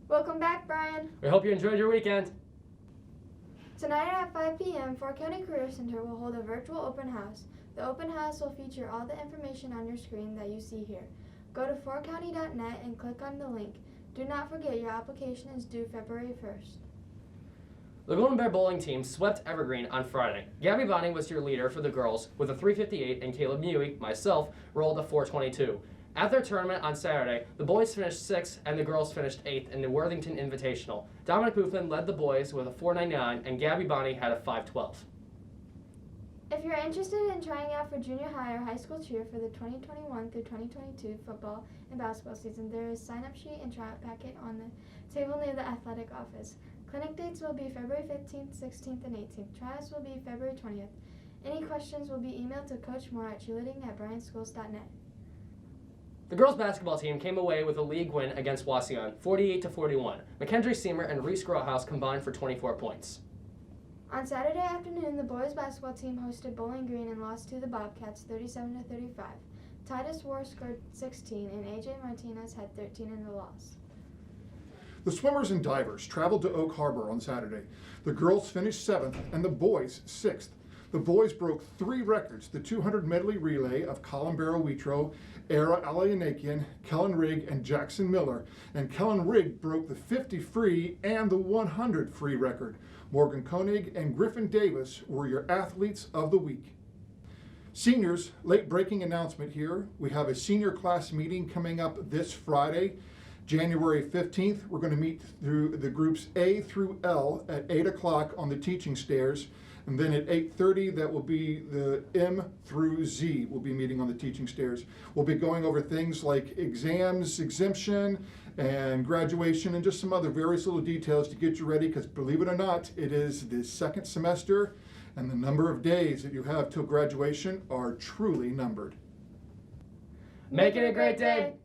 Welcome back, Brian. We hope you enjoyed your weekend. Tonight at 5 p.m., Fort County Career Center will hold a virtual open house. The open house will feature all the information on your screen that you see here. Go to fortcounty.net and click on the link. Do not forget your application is due February 1st. The Golden Bear bowling team swept Evergreen on Friday. Gabi Bany was your leader for the girls with a 358, and Caleb Muhe, myself, rolled a 422. At their tournament on Saturday, the boys finished 6th and the girls finished 8th in the Worthington Invitational. Dominic Boothman led the boys with a 499 and Gabi Bany had a 512. If you're interested in trying out for junior high or high school cheer for the 2021 through 2022 football and basketball season, there is a sign-up sheet and tryout packet on the table near the athletic office. Clinic dates will be February 15th, 16th, and 18th. Tryouts will be February 20th. Any questions will be emailed to Coach Moore at cheerleading@bryanschools.net. The girls basketball team came away with a league win against Wauseon, 48-41. McKendry, Semer, and Reese Grothaus combined for 24 points. On Saturday afternoon, the boys basketball team hosted Bowling Green and lost to the Bobcats 37-35. Titus Rohrer scored 16 and AJ Martinez had 13 in the loss. The swimmers and divers traveled to Oak Harbor on Saturday. The girls finished 7th and the boys 6th. The boys broke 3 records: the 200 medley relay of Colin Barrow-Witro, Era Alianakian, Kellen Rigg, and Jackson Miller. And Kellen Rigg broke the 50 free and the 100 free record. Morgan Koenig and Griffin Davis were your athletes of the week. Seniors, late breaking announcement here. We have a senior class meeting coming up this Friday, January 15th. We're going to meet through the groups A through L at 8 o'clock on the teaching stairs. And then at 8:30, that will be the M through Z will be meeting on the teaching stairs. We'll be going over things like exams, exemption, and graduation, and just some other various little details to get you ready, because believe it or not, it is the second semester, and the number of days that you have till graduation are truly numbered. Make it a great day.